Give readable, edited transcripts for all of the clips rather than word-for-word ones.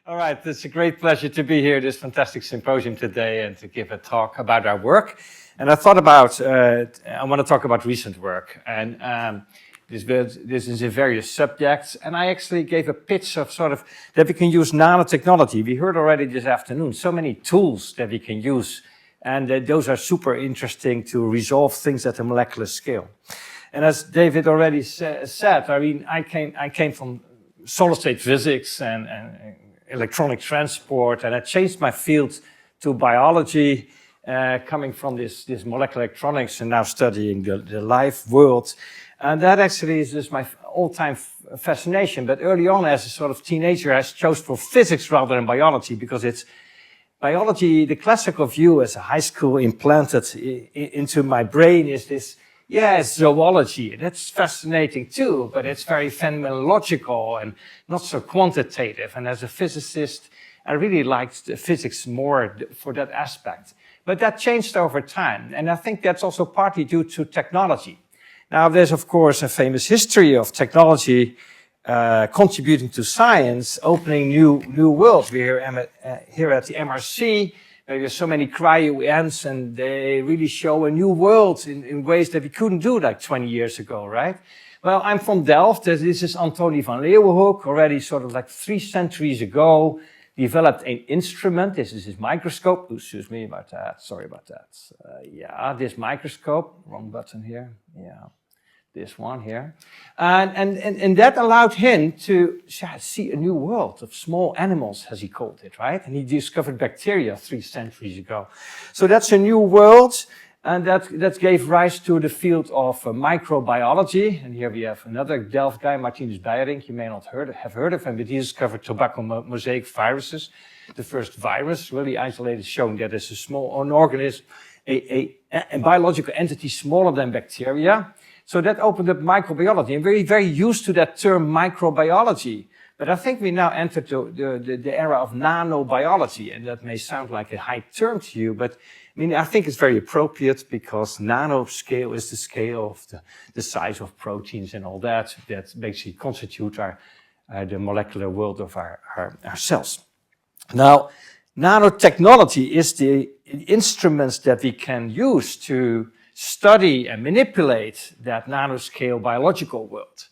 All right, it's a great pleasure to be here at this fantastic symposium today and to give a talk about our work. And I thought about, I want to talk about recent work. And this is in various subjects. And I actually gave a pitch of sort of that we can use nanotechnology. We heard already this afternoon so many tools that we can use. And those are super interesting to resolve things at a molecular scale. And as David already said, I mean, I came from solid state physics and electronic transport, and I changed my field to biology, coming from this molecular electronics and now studying the live world. And that actually is just my all-time fascination. But early on, as a sort of teenager, I chose for physics rather than biology, because it's biology, the classical view as a high school implanted into my brain is this, yeah, it's zoology. That's fascinating too, but it's very phenomenological and not so quantitative. And as a physicist, I really liked physics more for that aspect. But that changed over time. And I think that's also partly due to technology. Now, there's, of course, a famous history of technology contributing to science, opening new worlds. We're here at the MRC. There are so many cryo-EMs, and they really show a new world in ways that we couldn't do like 20 years ago, right? Well, I'm from Delft. This is Antony van Leeuwenhoek, already sort of like 3 centuries ago, developed an instrument. This is his microscope. Oh, excuse me about that. Sorry about that. Yeah, this microscope. Wrong button here. Yeah. This one here. And that allowed him to see a new world of small animals, as he called it, right? And he discovered bacteria 3 centuries ago. So that's a new world, and that gave rise to the field of microbiology. And here we have another Delft guy, Martinus Beijerinck. You may not have heard of him, but he discovered tobacco mosaic viruses, the first virus really isolated, showing that it's a small organism, a biological entity smaller than bacteria. So that opened up microbiology, and very, very used to that term microbiology. But I think we now entered the era of nanobiology, and that may sound like a high term to you, but I mean, I think it's very appropriate, because nanoscale is the scale of the size of proteins and all that basically constitute the molecular world of our cells. Now, nanotechnology is the instruments that we can use to study and manipulate that nanoscale biological world.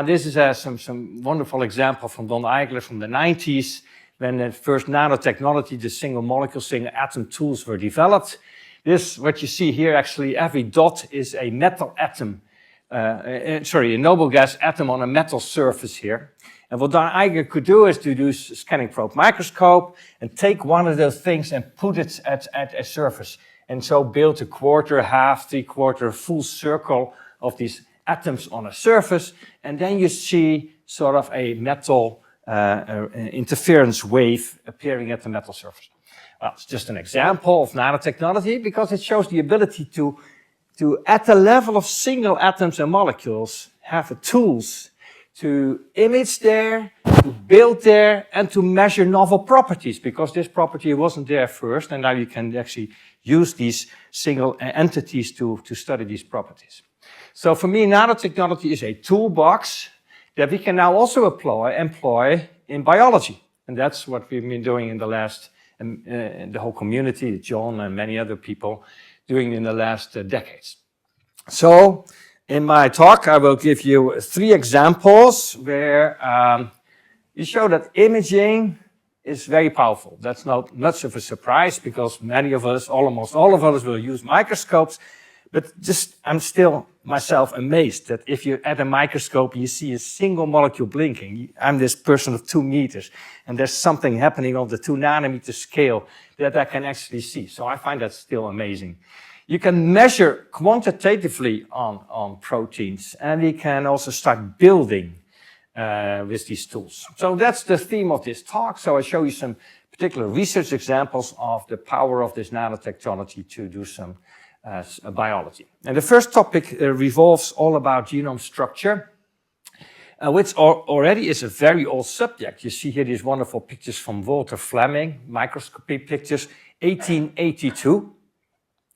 This is some wonderful example from Don Eigler from the 90s, when the first nanotechnology, the single molecule, single atom tools were developed. This, what you see here, actually, every dot is a metal atom, a noble gas atom on a metal surface here. And what Don Eigler could do is to do scanning probe microscope and take one of those things and put it at a surface. And so build a quarter, half, 3/4, full circle of these atoms on a surface. And then you see sort of a metal interference wave appearing at the metal surface. Well, it's just an example of nanotechnology, because it shows the ability to at the level of single atoms and molecules, have the tools to image there, to build there, and to measure novel properties, because this property wasn't there first, and now you can actually use these single entities to study these properties. So for me, nanotechnology is a toolbox that we can now also employ in biology. And that's what we've been doing in the last, the whole community, John and many other people, doing in the last decades. So in my talk, I will give you 3 examples where you show that imaging is very powerful. That's not much of a surprise, because many of us, almost all of us, will use microscopes. But I'm still myself amazed that if you're at a microscope, you see a single molecule blinking. I'm this person of 2 meters, and there's something happening on the 2 nanometer scale that I can actually see. So I find that still amazing. You can measure quantitatively on proteins, and we can also start building with these tools. So that's the theme of this talk. So I show you some particular research examples of the power of this nanotechnology to do some biology. And the first topic revolves all about genome structure, which already is a very old subject. You see here these wonderful pictures from Walter Fleming, microscopy pictures, 1882.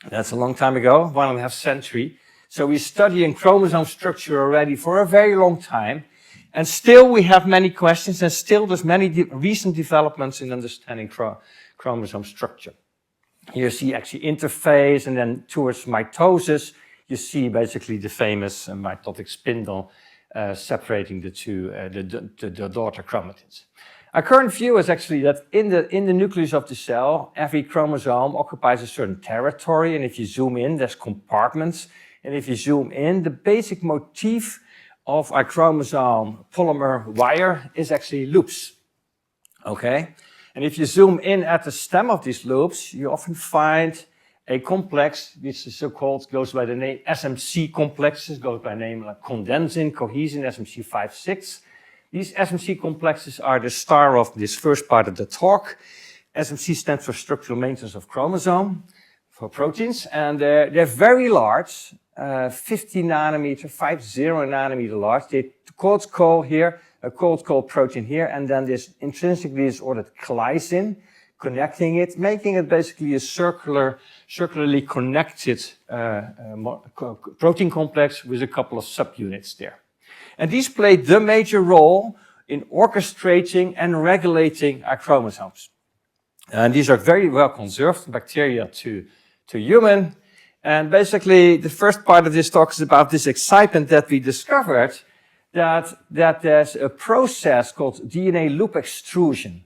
That's a long time ago, 1.5 centuries. So we're studying chromosome structure already for a very long time. And still we have many questions, and still there's many recent developments in understanding chromosome structure. Here you see actually interphase, and then towards mitosis, you see basically the famous mitotic spindle separating the two, the daughter chromatids. Our current view is actually that in the nucleus of the cell, every chromosome occupies a certain territory, and if you zoom in, there's compartments. And if you zoom in, the basic motif of our chromosome polymer wire is actually loops. Okay? And if you zoom in at the stem of these loops, you often find a complex, which is so-called, goes by the name SMC complexes, goes by the name like condensin, cohesin, SMC5-6. These SMC complexes are the star of this first part of the talk. SMC stands for structural maintenance of chromosome, for proteins, and they're very large, 50 nanometer, 50 nanometer large. They cold call here, a cold call protein here, and then this intrinsically disordered glycine, connecting it, making it basically a circularly connected protein complex with a couple of subunits there. And these play the major role in orchestrating and regulating our chromosomes. And these are very well conserved from bacteria to human. And basically, the first part of this talk is about this excitement that we discovered that there's a process called DNA loop extrusion.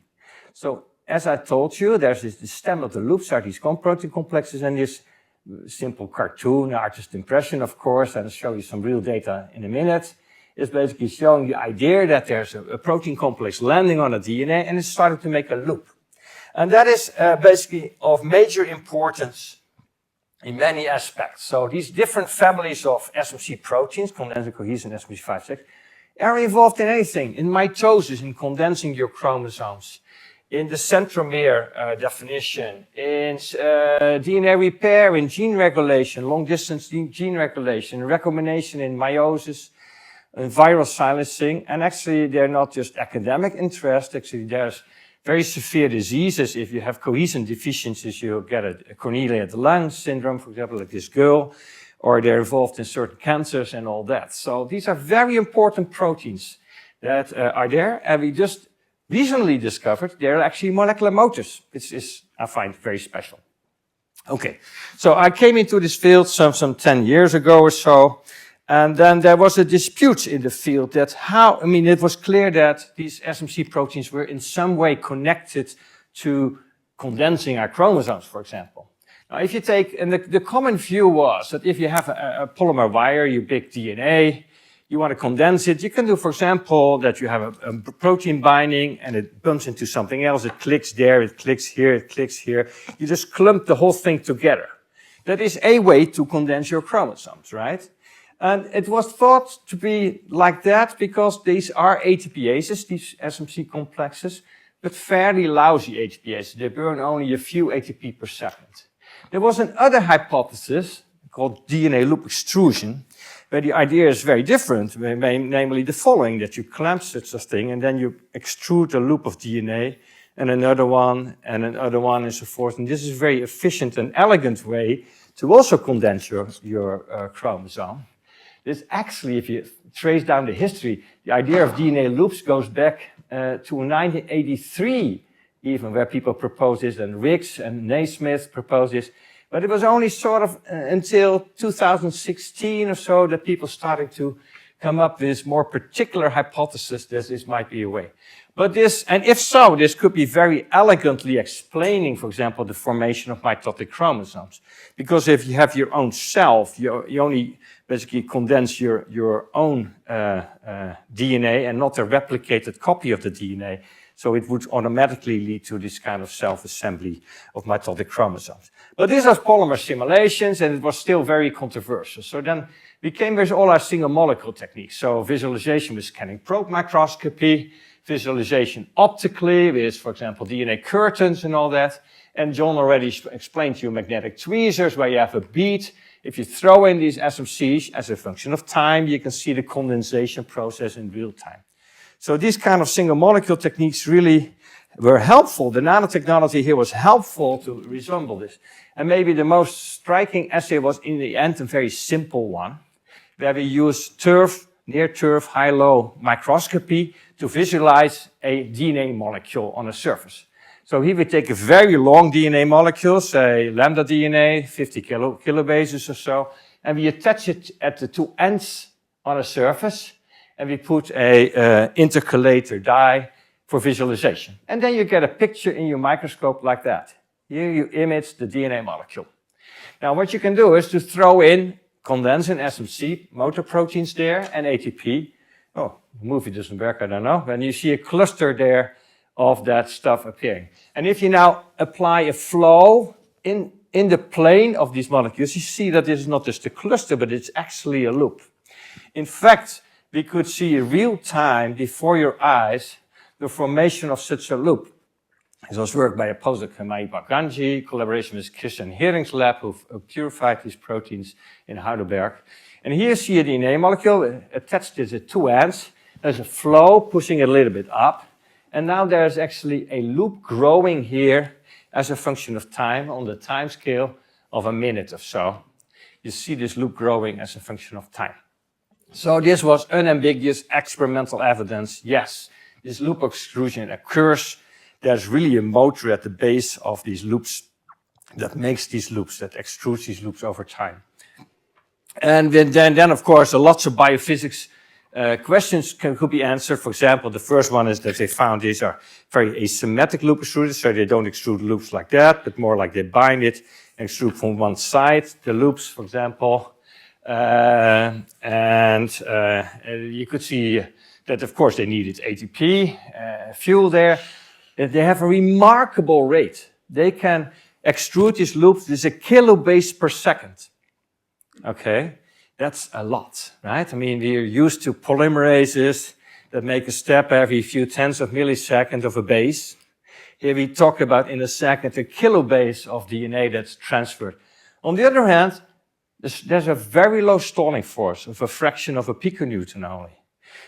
So, as I told you, there's the stem of the loops are these protein complexes, and this simple cartoon, artist impression, of course, and I'll show you some real data in a minute, is basically showing the idea that there's a protein complex landing on a DNA and it's starting to make a loop. And that is basically of major importance in many aspects. So these different families of SMC proteins, condensin, cohesin, SMC5-6, are involved in anything, in mitosis, in condensing your chromosomes, in the centromere definition, in DNA repair, in gene regulation, long-distance gene regulation, recombination in meiosis, viral silencing, and actually they're not just academic interest, actually there's very severe diseases. If you have cohesin deficiencies, you get a Cornelia de Lange syndrome, for example, like this girl, or they're involved in certain cancers and all that. So these are very important proteins that are there, and we just recently discovered they're actually molecular motors, which is, I find, very special. Okay, so I came into this field some 10 years ago or so, and then there was a dispute in the field that it was clear that these SMC proteins were in some way connected to condensing our chromosomes, for example. Now, if you take, and the common view was that if you have a polymer wire, you big DNA, you want to condense it, you can do, for example, that you have a protein binding and it bumps into something else, it clicks there, it clicks here, it clicks here. You just clump the whole thing together. That is a way to condense your chromosomes, right? And it was thought to be like that because these are ATPases, these SMC complexes, but fairly lousy ATPases. They burn only a few ATP per second. There was another hypothesis called DNA loop extrusion, where the idea is very different, namely the following, that you clamp such a thing and then you extrude a loop of DNA and another one and so forth. And this is a very efficient and elegant way to also condense your chromosome. This actually, if you trace down the history, the idea of DNA loops goes back to 1983 even, where people proposed this, and Riggs and Naismith proposed this. But it was only sort of until 2016 or so that people started to come up with more particular hypothesis that this might be a way. But this, and if so, this could be very elegantly explaining, for example, the formation of mitotic chromosomes. Because if you have your own self, you only basically condense your own DNA and not a replicated copy of the DNA. So it would automatically lead to this kind of self-assembly of mitotic chromosomes. But these are polymer simulations, and it was still very controversial. So then we came with all our single molecule techniques. So visualization with scanning probe microscopy, visualization optically with, for example, DNA curtains and all that. And John already explained to you magnetic tweezers, where you have a bead. If you throw in these SMCs as a function of time, you can see the condensation process in real time. So these kind of single molecule techniques really were helpful. The nanotechnology here was helpful to resemble this. And maybe the most striking essay was in the end a very simple one, where we used turf near-turf, high-low microscopy to visualize a DNA molecule on a surface. So here we take a very long DNA molecule, say lambda DNA, 50 kilobases or so, and we attach it at the two ends on a surface, and we put a intercalator dye for visualization. And then you get a picture in your microscope like that. Here you image the DNA molecule. Now what you can do is to throw in condensin, SMC, motor proteins there, and ATP. Oh, the movie doesn't work, I don't know. When you see a cluster there of that stuff appearing. And if you now apply a flow in the plane of these molecules, you see that this is not just a cluster, but it's actually a loop. In fact, we could see in real time before your eyes the formation of such a loop. This was work by a postdoc, Mai Baganji, collaboration with Christian Hering's lab, who purified these proteins in Heidelberg. And here you see a DNA molecule attached to the two ends. There's a flow pushing it a little bit up. And now there's actually a loop growing here as a function of time on the time scale of a minute or so. You see this loop growing as a function of time. So this was unambiguous experimental evidence. Yes, this loop extrusion occurs. There's really a motor at the base of these loops that makes these loops, that extrudes these loops over time. And then of course, lots of biophysics questions could be answered. For example, the first one is that they found these are very asymmetric loop extruders, so they don't extrude loops like that, but more like they bind it and extrude from one side, the loops, for example. You could see that, of course, they needed ATP, fuel there. They have a remarkable rate. They can extrude these loops. This is a kilobase per second. Okay. That's a lot, right? I mean, we're used to polymerases that make a step every few tenths of milliseconds of a base. Here we talk about in a second a kilobase of DNA that's transferred. On the other hand, there's a very low stalling force of a fraction of a piconewton only.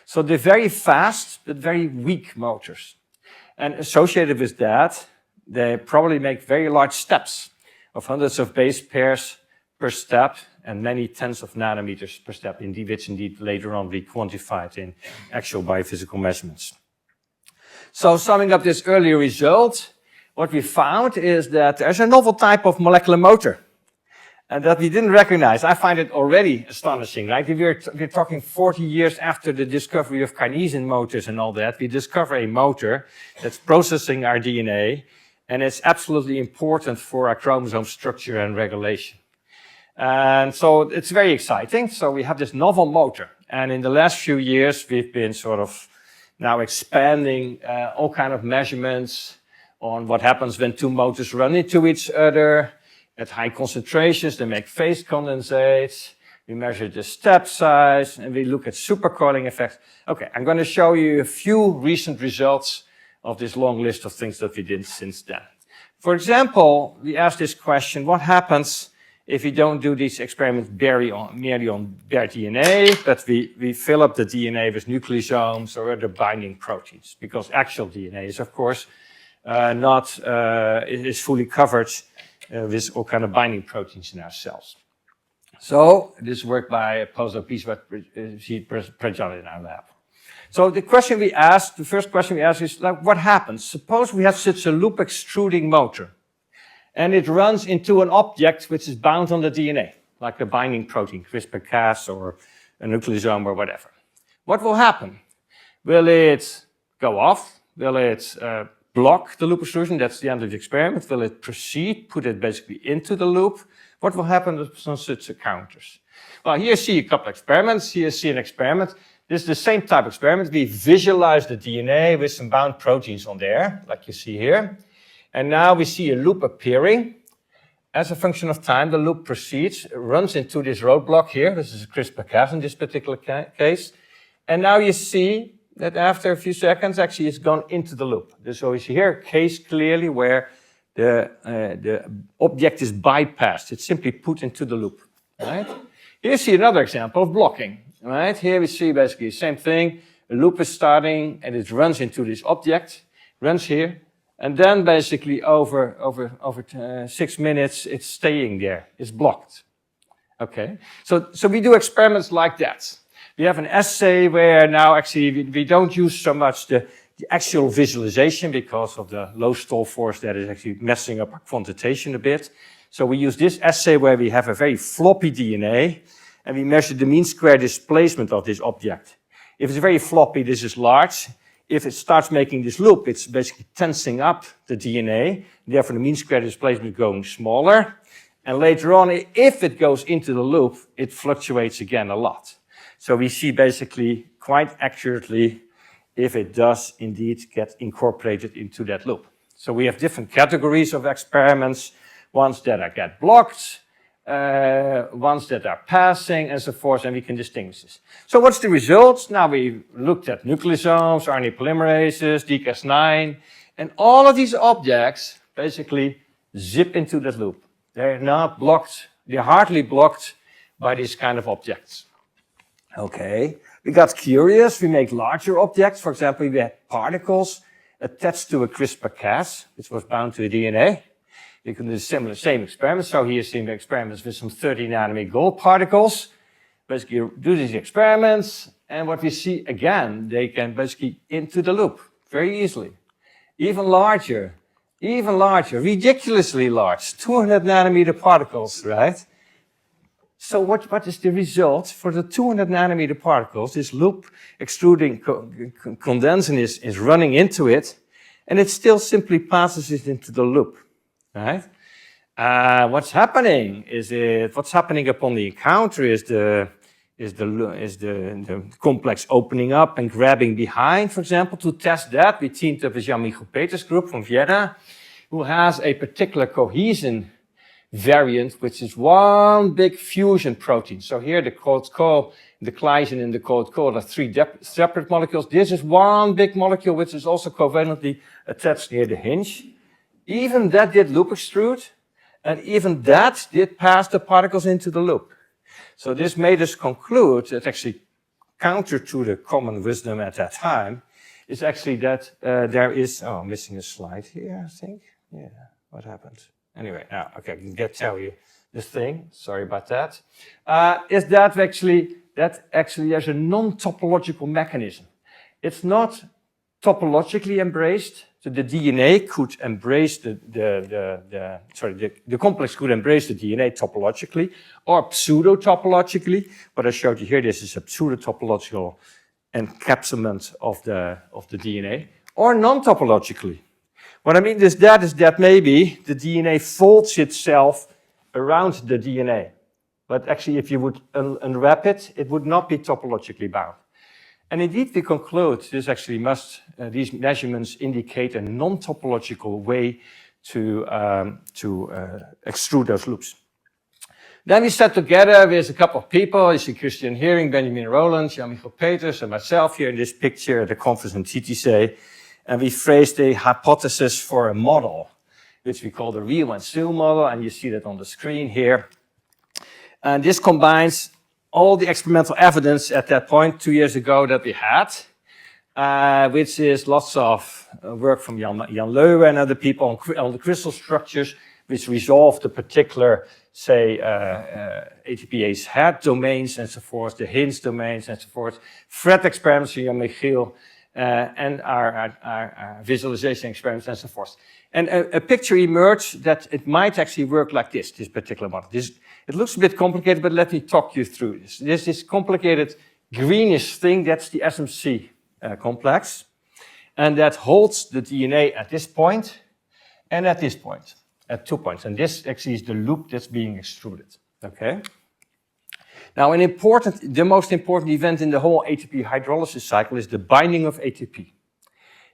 So they're very fast, but very weak motors. And associated with that, they probably make very large steps of hundreds of base pairs per step and many tens of nanometers per step, which indeed later on we quantified in actual biophysical measurements. So summing up this earlier result, what we found is that there's a novel type of molecular motor and that we didn't recognize. I find it already astonishing, right? We're talking 40 years after the discovery of kinesin motors and all that. We discover a motor that's processing our DNA, and it's absolutely important for our chromosome structure and regulation. And so it's very exciting. So we have this novel motor. And in the last few years, we've been sort of now expanding all kind of measurements on what happens when two motors run into each other at high concentrations. They make phase condensates. We measure the step size, and we look at supercoiling effects. Okay, I'm going to show you a few recent results of this long list of things that we did since then. For example, we asked this question, what happens if we don't do these experiments merely on bare DNA, but we fill up the DNA with nucleosomes or other binding proteins? Because actual DNA is, of course, is fully covered with all kind of binding proteins in our cells. So this work by a postdoc Prajan in our lab. So the question we asked, the first question we asked is, like, what happens? Suppose we have such a loop extruding motor, and it runs into an object which is bound on the DNA, like a binding protein, CRISPR-Cas or a nucleosome or whatever. What will happen? Will it go off? Will it block the loop extrusion? That's the end of the experiment. Will it proceed, put it basically into the loop? What will happen with some such encounters? Well, here you see a couple of experiments. Here you see an experiment. This is the same type of experiment. We visualize the DNA with some bound proteins on there, like you see here. And now we see a loop appearing. As a function of time, the loop proceeds, runs into this roadblock here. This is a CRISPR-Cas in this particular case. And now you see that after a few seconds, actually it's gone into the loop. So you see here a case clearly where the object is bypassed. It's simply put into the loop, right? Here you see another example of blocking, right? Here we see basically the same thing. A loop is starting and it runs into this object, runs here, and then basically over 6 minutes, it's staying there. It's blocked. Okay, so we do experiments like that. We have an assay where now actually we don't use so much the actual visualization because of the low stall force that is actually messing up our quantitation a bit. So we use this assay where we have a very floppy DNA and we measure the mean square displacement of this object. If it's very floppy, this is large. If it starts making this loop, it's basically tensing up the DNA. Therefore, the mean square displacement is going smaller. And later on, if it goes into the loop, it fluctuates again a lot. So we see basically quite accurately if it does indeed get incorporated into that loop. So we have different categories of experiments, ones that get blocked, ones that are passing, and so forth, and we can distinguish this. So what's the results? Now we looked at nucleosomes, RNA polymerases, DCAS9, and all of these objects basically zip into that loop. They're not blocked, they're hardly blocked by these kind of objects. Okay, we got curious, we make larger objects. For example, we had particles attached to a CRISPR-Cas, which was bound to a DNA. You can do same experiments. So here's some experiments with some 30 nanometer gold particles. Basically, you do these experiments, and what we see again, they can basically into the loop very easily. Even larger, ridiculously large, 200 nanometer particles, right? So what is the result for the 200 nanometer particles? This loop extruding condensing is running into it, and it still simply passes it into the loop. Right? What's happening what's happening upon the encounter is the complex opening up and grabbing behind. For example, to test that, we teamed up with Jan-Michael Peters' group from Rueda, who has a particular cohesion variant, which is one big fusion protein. So here the CoD-Co, the glycine and the CoD-Co are three separate molecules. This is one big molecule, which is also covalently attached near the hinge. Even that did loop extrude, and even that did pass the particles into the loop. So this made us conclude that actually counter to the common wisdom at that time is actually that there is, oh, I'm missing a slide here, I think. Yeah, what happened? Anyway, okay, I can tell you this thing, sorry about that. Is that actually there's a non-topological mechanism. It's not topologically embraced. So the DNA could embrace the complex could embrace the DNA topologically or pseudo-topologically. What I showed you here, this is a pseudo-topological encapsulament of the DNA, or non-topologically. What I mean is that maybe the DNA folds itself around the DNA. But actually, if you would unwrap it, it would not be topologically bound. And indeed, we conclude this actually these measurements indicate a non-topological way to extrude those loops. Then we sat together with a couple of people. You see Christian Heering, Benjamin Rowland, Jan-Michael Peters, and myself here in this picture at the conference in TTC. And we phrased a hypothesis for a model, which we call the real and SIL model, and you see that on the screen here. And this combines all the experimental evidence at that point 2 years ago that we had, which is lots of work from Jan Leuwe and other people on the crystal structures, which resolve the particular, say, ATPase head domains and so forth, the hinge domains and so forth, Fred experiments from Jan Michiel, and our visualization experiments and so forth. And a picture emerged that it might actually work like this particular model. It looks a bit complicated, but let me talk you through this. There's this complicated greenish thing, that's the SMC complex. And that holds the DNA at this point and at this point, at 2 points. And this actually is the loop that's being extruded, okay? Now, the most important event in the whole ATP hydrolysis cycle is the binding of ATP.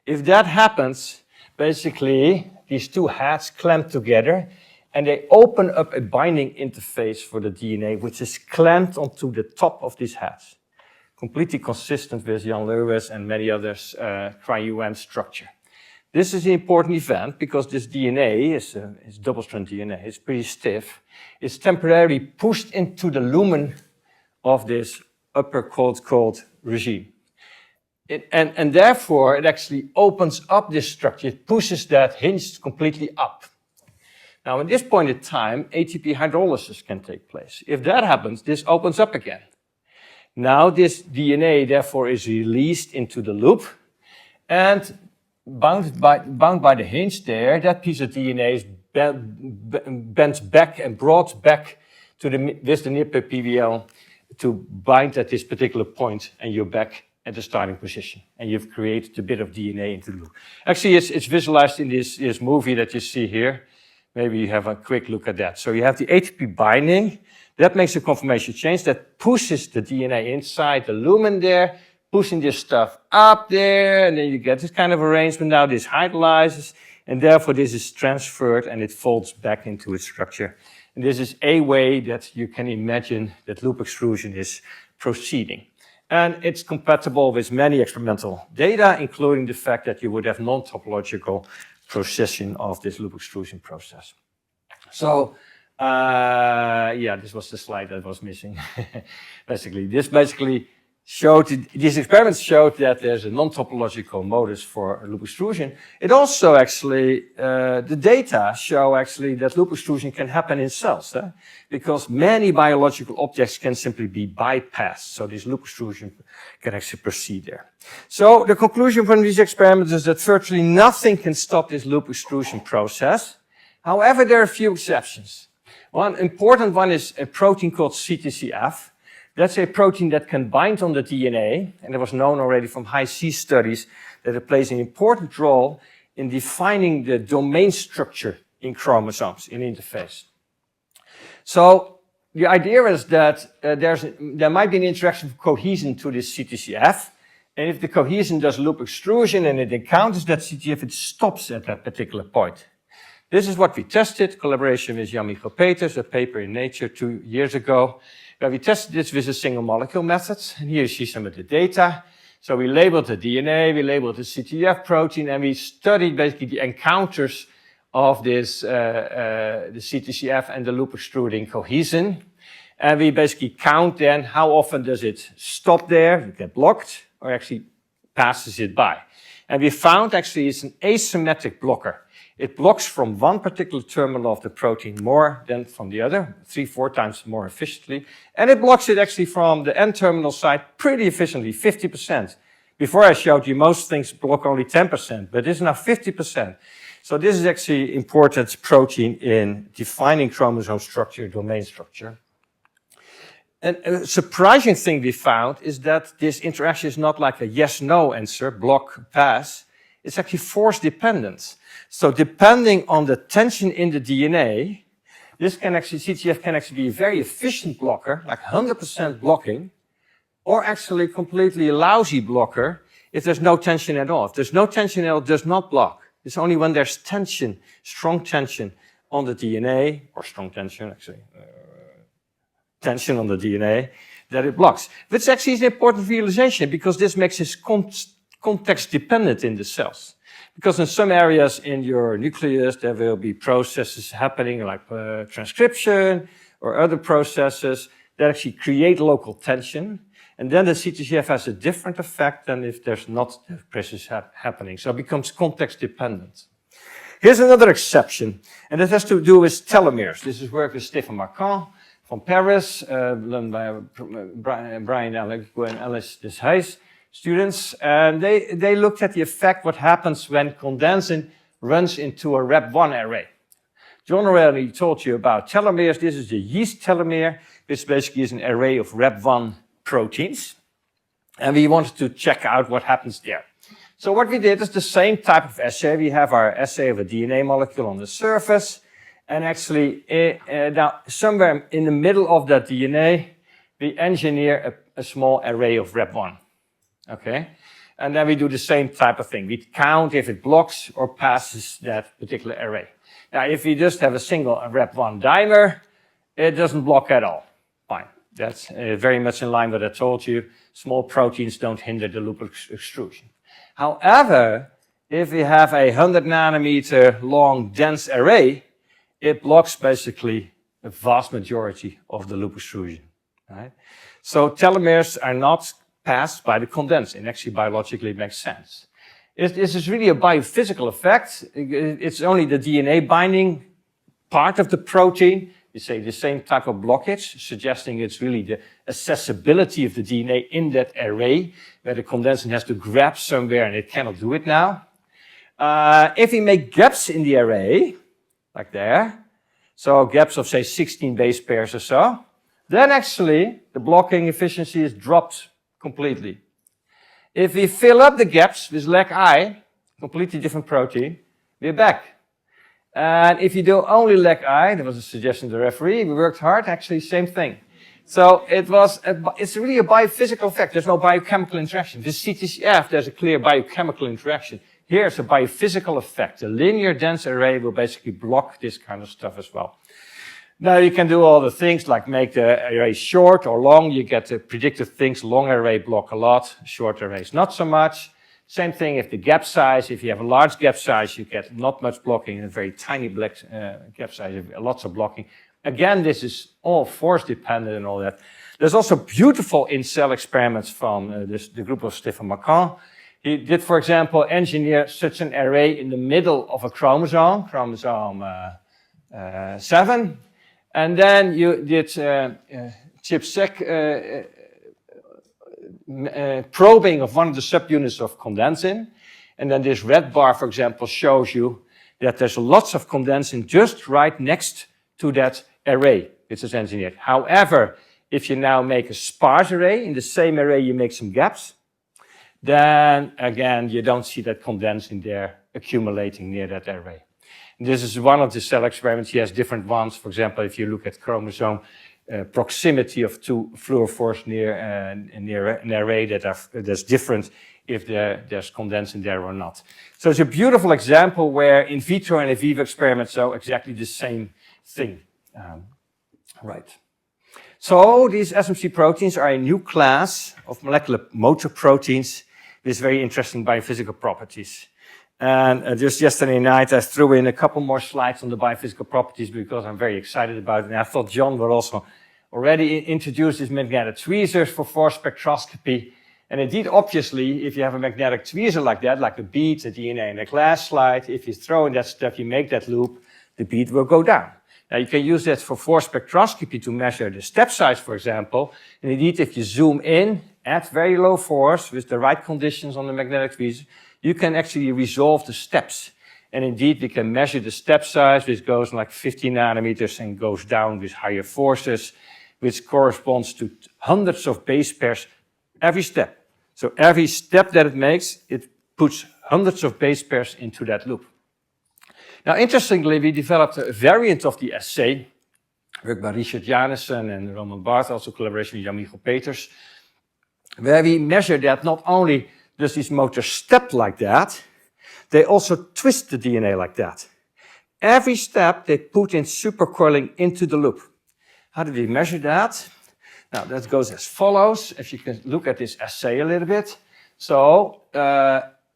If that happens, basically, these two heads clamp together and they open up a binding interface for the DNA, which is clamped onto the top of these heads. Completely consistent with Jan Leuwe's and many others' cryo-UN structure. This is an important event because this DNA is double-strand DNA. It's pretty stiff. It's temporarily pushed into the lumen of this upper cold regime. And therefore, it actually opens up this structure. It pushes that hinge completely up. Now, at this point in time, ATP hydrolysis can take place. If that happens, this opens up again. Now this DNA therefore is released into the loop, and bound by the hinge there, that piece of DNA is bent back and brought back to with the nipper PBL to bind at this particular point, and you're back at the starting position, and you've created a bit of DNA into the loop. Actually, it's visualized in this movie that you see here. Maybe you have a quick look at that. So you have the ATP binding, that makes a conformation change, that pushes the DNA inside the lumen there, pushing this stuff up there, and then you get this kind of arrangement. Now this hydrolyzes, and therefore this is transferred and it folds back into its structure. And this is a way that you can imagine that loop extrusion is proceeding. And it's compatible with many experimental data, including the fact that you would have non-topological procession of this loop extrusion process. So, yeah, this was the slide that was missing. These experiments showed that there's a non-topological modus for loop extrusion. It also actually, the data show actually that loop extrusion can happen in cells, because many biological objects can simply be bypassed. So this loop extrusion can actually proceed there. So the conclusion from these experiments is that virtually nothing can stop this loop extrusion process. However, there are a few exceptions. One important one is a protein called CTCF. That's a protein that can bind on the DNA, and it was known already from high-C studies that it plays an important role in defining the domain structure in chromosomes, in interface. So the idea is that there might be an interaction of cohesion to this CTCF, and if the cohesion does loop extrusion and it encounters that CTCF, it stops at that particular point. This is what we tested, collaboration with Jan-Michael Peters, a paper in Nature 2 years ago, where we tested this with a single molecule method. And here you see some of the data. So we labeled the DNA, we labeled the CTF protein, and we studied basically the encounters of this, the CTCF and the loop extruding cohesion. And we basically count then how often does it stop there, get blocked, or actually passes it by. And we found actually it's an asymmetric blocker. It blocks from one particular terminal of the protein more than from the other, 3-4 times more efficiently. And it blocks it actually from the N-terminal side pretty efficiently, 50%. Before I showed you most things block only 10%, but this is now 50%. So this is actually important protein in defining chromosome structure, domain structure. And a surprising thing we found is that this interaction is not like a yes-no answer, block, pass. It's actually force dependent. So depending on the tension in the DNA, this can actually, CTF can actually be a very efficient blocker, like 100% blocking, or actually completely lousy blocker if there's no tension at all. If there's no tension at all, it does not block. It's only when there's tension, strong tension on the DNA, or strong tension actually, tension on the DNA, that it blocks. Which actually is an important realization because this makes this context dependent in the cells. Because in some areas in your nucleus, there will be processes happening like transcription or other processes that actually create local tension. And then the CTCF has a different effect than if there's not the process happening. So it becomes context dependent. Here's another exception, and it has to do with telomeres. This is work with Stéphane Marquand from Paris, done by Brian Allegro and Alice Desheis students, and they looked at the effect, what happens when condensin runs into a Rep1 array. John already told you about telomeres. This is the yeast telomere, which basically is an array of Rep1 proteins. And we wanted to check out what happens there. So what we did is the same type of assay. We have our assay of a DNA molecule on the surface. And actually, now somewhere in the middle of that DNA, we engineer a small array of Rep1. Okay, and then we do the same type of thing. We count if it blocks or passes that particular array. Now, if we just have a single Rep1 dimer, it doesn't block at all. Fine. That's very much in line with what I told you. Small proteins don't hinder the loop extrusion. However, if we have a 100 nanometer long dense array, it blocks basically a vast majority of the loop extrusion. Right? So telomeres are not passed by the condensin. Actually, biologically, it makes sense. This is really a biophysical effect. It's only the DNA binding part of the protein you say the same type of blockage, suggesting it's really the accessibility of the DNA in that array, where the condensing has to grab somewhere and it cannot do it now. If we make gaps in the array, like there, so gaps of say 16 base pairs or so, then actually the blocking efficiency is dropped completely. If we fill up the gaps with LAC-I, completely different protein, we're back. And if you do only LAC-I, there was a suggestion to the referee, we worked hard, actually same thing. So it's really a biophysical effect. There's no biochemical interaction. With CTCF, there's a clear biochemical interaction. Here's a biophysical effect. A linear dense array will basically block this kind of stuff as well. Now you can do all the things like make the array short or long. You get the predicted things. Long array block a lot, short arrays not so much. Same thing if the gap size, if you have a large gap size, you get not much blocking, and a very tiny gap size, you have lots of blocking. Again, this is all force dependent and all that. There's also beautiful in-cell experiments from the group of Stefan Macron. He did, for example, engineer such an array in the middle of a chromosome, chromosome 7. And then you did ChIP-seq probing of one of the subunits of condensin. And then this red bar, for example, shows you that there's lots of condensin just right next to that array, which is engineered. However, if you now make a sparse array, in the same array you make some gaps, then again, you don't see that condensin there accumulating near that array. And this is one of the cell experiments. He has different ones. For example, if you look at chromosome proximity of two fluorophores near an array that's different if there's condensin there or not. So it's a beautiful example where in vitro and in vivo experiments show exactly the same thing. Right. So these SMC proteins are a new class of molecular motor proteins with very interesting biophysical properties. And just yesterday night, I threw in a couple more slides on the biophysical properties because I'm very excited about it. And I thought John would also already introduce these magnetic tweezers for force spectroscopy. And indeed, obviously, if you have a magnetic tweezer like that, like a bead, a DNA in a glass slide, if you throw in that stuff, you make that loop, the bead will go down. Now, you can use that for force spectroscopy to measure the step size, for example. And indeed, if you zoom in at very low force with the right conditions on the magnetic tweezer, you can actually resolve the steps. And indeed, we can measure the step size, which goes like 50 nanometers and goes down with higher forces, which corresponds to hundreds of base pairs every step. So every step that it makes, it puts hundreds of base pairs into that loop. Now, interestingly, we developed a variant of the assay, worked by Richard Janissen and Roman Barth, also collaboration with Jan-Michael Peters, where we measure that not only does these motors step like that, they also twist the DNA like that. Every step they put in supercoiling into the loop. How do we measure that? Now, that goes as follows. If you can look at this assay a little bit. So,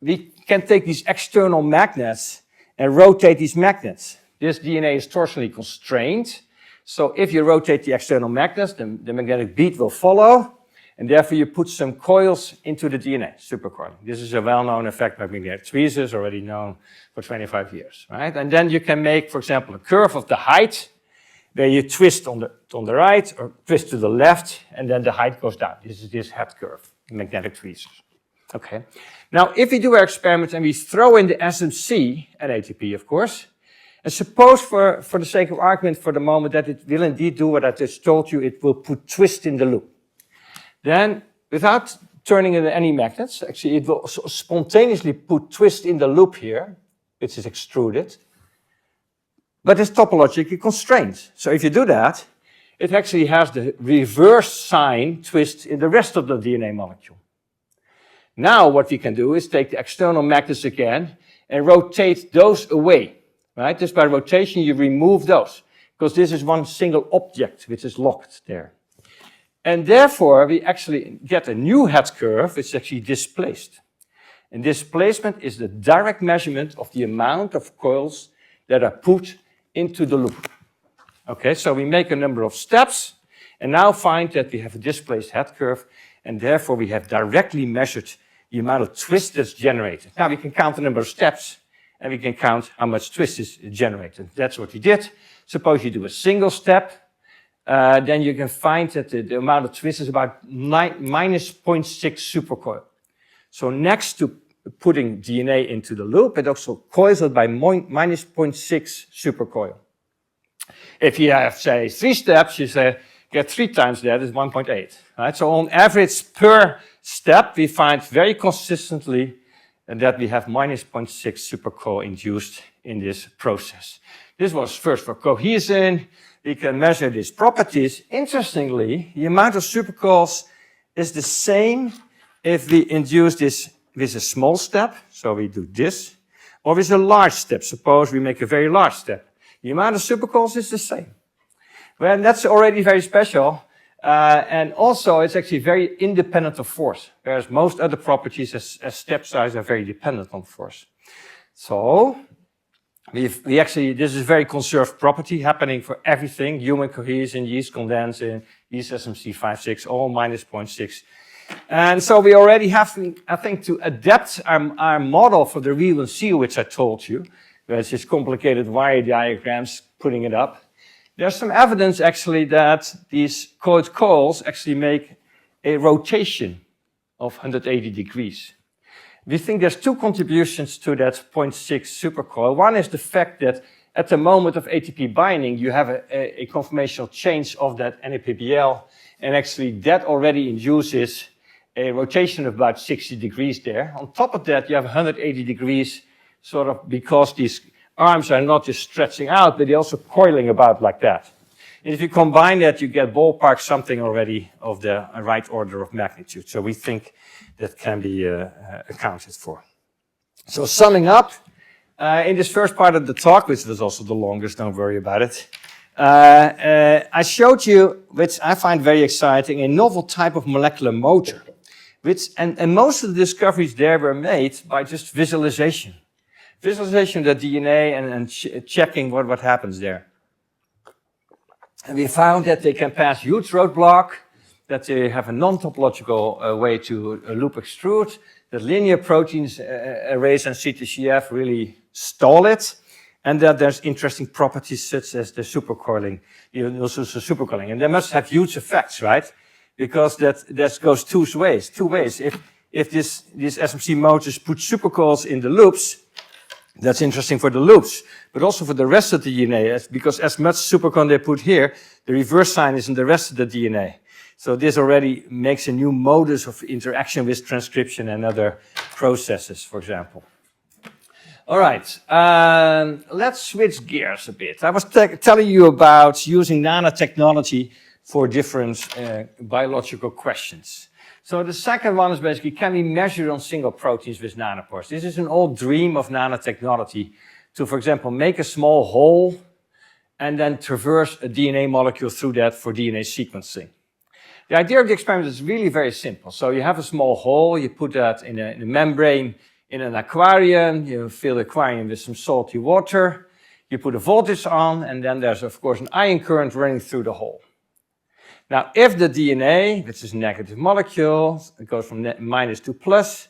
we can take these external magnets and rotate these magnets. This DNA is torsionally constrained. So if you rotate the external magnets, the magnetic bead will follow. And therefore, you put some coils into the DNA, supercoiling. This is a well-known effect by magnetic tweezers, already known for 25 years, right? And then you can make, for example, a curve of the height, where you twist on the right or twist to the left, and then the height goes down. This is this head curve, magnetic tweezers. Okay. Now, if we do our experiment and we throw in the SMC and ATP, of course, and suppose for the sake of argument for the moment that it will indeed do what I just told you, it will put twist in the loop. Then, without turning in any magnets, actually it will spontaneously put twist in the loop here, which is extruded, but it's topologically constrained. So if you do that, it actually has the reverse sign twist in the rest of the DNA molecule. Now what we can do is take the external magnets again and rotate those away, right? Just by rotation you remove those, because this is one single object which is locked there. And therefore, we actually get a new head curve, which is actually displaced. And displacement is the direct measurement of the amount of coils that are put into the loop. Okay, so we make a number of steps, and now find that we have a displaced head curve, and therefore we have directly measured the amount of twist that's generated. Now we can count the number of steps, and we can count how much twist is generated. That's what we did. Suppose you do a single step, then you can find that the amount of twist is about minus 0.6 supercoil. So next to putting DNA into the loop, it also coils it by minus 0.6 supercoil. If you have, say, 3 steps, you get 3 times that is 1.8. Right? So on average per step, we find very consistently that we have minus 0.6 supercoil induced in this process. This was first for cohesin. We can measure these properties. Interestingly, the amount of supercoils is the same if we induce this with a small step, so we do this, or with a large step. Suppose we make a very large step. The amount of supercoils is the same. Well, that's already very special. And also, it's actually very independent of force, whereas most other properties as step size are very dependent on force. So, we actually, this is a very conserved property happening for everything, human cohesin, yeast condensing, yeast SMC56, all minus 0.6. And so we already have, I think, to adapt our model for the real and seal, which I told you, which is complicated wire diagrams, putting it up. There's some evidence actually that these coiled coils actually make a rotation of 180 degrees. We think there's 2 contributions to that 0.6 supercoil. One is the fact that at the moment of ATP binding, you have a conformational change of that NAPBL, and actually that already induces a rotation of about 60 degrees there. On top of that, you have 180 degrees sort of because these arms are not just stretching out, but they're also coiling about like that. And if you combine that, you get ballpark something already of the right order of magnitude. So we think that can be accounted for. So summing up, in this first part of the talk, which was also the longest, don't worry about it, I showed you, which I find very exciting, a novel type of molecular motor. And most of the discoveries there were made by just visualization. Visualization of the DNA and checking what happens there. And we found that they can pass huge roadblock, that they have a non-topological way to loop extrude, that linear proteins arrays and CTCF really stall it, and that there's interesting properties such as the supercoiling, also supercoiling. And they must have huge effects, right? Because that goes two ways. If these SMC motors put supercoils in the loops, that's interesting for the loops, but also for the rest of the DNA, because as much supercoil they put here, the reverse sign is in the rest of the DNA. So this already makes a new modus of interaction with transcription and other processes, for example. All right, let's switch gears a bit. I was telling you about using nanotechnology for different biological questions. So the second one is basically, can we measure on single proteins with nanopores? This is an old dream of nanotechnology to, for example, make a small hole and then traverse a DNA molecule through that for DNA sequencing. The idea of the experiment is really very simple. So you have a small hole, you put that in a membrane in an aquarium, you fill the aquarium with some salty water, you put a voltage on, and then there's, of course, an ion current running through the hole. Now, if the DNA, which is a negative molecule, it goes from minus to plus,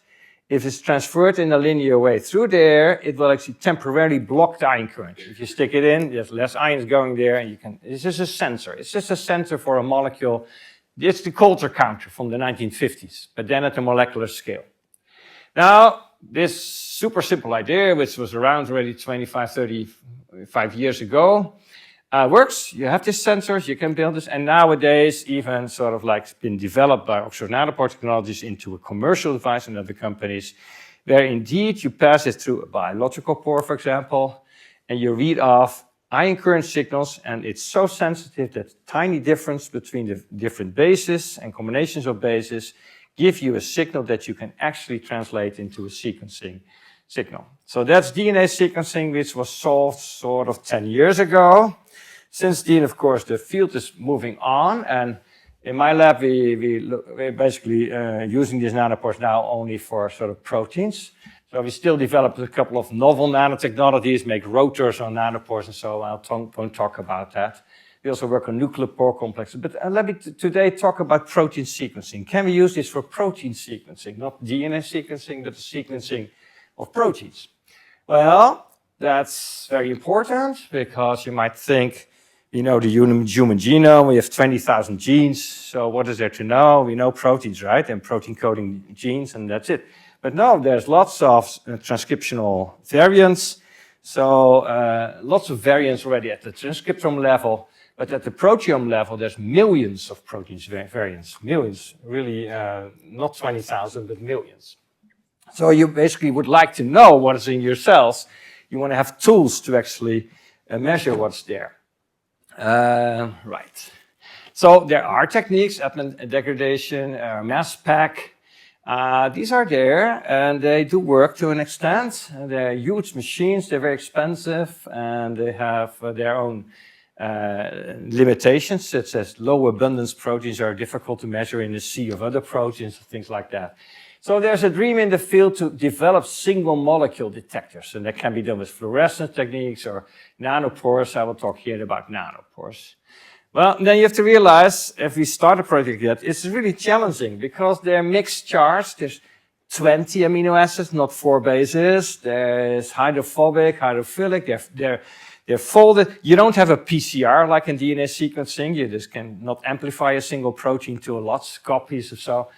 if it's transferred in a linear way through there, it will actually temporarily block the ion current. If you stick it in, there's less ions going there, and you can, it's just a sensor. It's just a sensor for a molecule. It's the Coulter counter from the 1950s, but then at a molecular scale. Now, this super simple idea, which was around already 25, 35 years ago, works. You have these sensors, you can build this, and nowadays even sort of like been developed by Oxford Nanopore Technologies into a commercial device in other companies, where indeed you pass it through a biological pore, for example, and you read off ion current signals, and it's so sensitive that tiny difference between the different bases and combinations of bases give you a signal that you can actually translate into a sequencing signal. So that's DNA sequencing, which was solved sort of 10 years ago. Since then, of course, the field is moving on, and in my lab, we're basically using these nanopores now only for sort of proteins. So we still developed a couple of novel nanotechnologies, make rotors on nanopores and so on. I won't talk about that. We also work on nuclear pore complexes. But let me today talk about protein sequencing. Can we use this for protein sequencing? Not DNA sequencing, but the sequencing of proteins. Well, that's very important because you might think, you know, the human genome, we have 20,000 genes. So what is there to know? We know proteins, right? And protein coding genes, and that's it. But no, there's lots of transcriptional variants. So lots of variants already at the transcriptome level. But at the proteome level, there's millions of protein variants. Millions, really, not 20,000, but millions. So you basically would like to know what is in your cells. You want to have tools to actually measure what's there. Right. So there are techniques, Edmond degradation, mass spec. These are there, and they do work to an extent. They're huge machines, they're very expensive, and they have their own limitations, such as low abundance proteins are difficult to measure in a sea of other proteins, things like that. So there's a dream in the field to develop single molecule detectors, and that can be done with fluorescence techniques or nanopores. I will talk here about nanopores. Well, then you have to realize, if we start a project like that, it's really challenging because they're mixed charged. There's 20 amino acids, not 4 bases. There's hydrophobic, hydrophilic. They're folded. You don't have a PCR like in DNA sequencing. You just cannot amplify a single protein to lots of copies or so.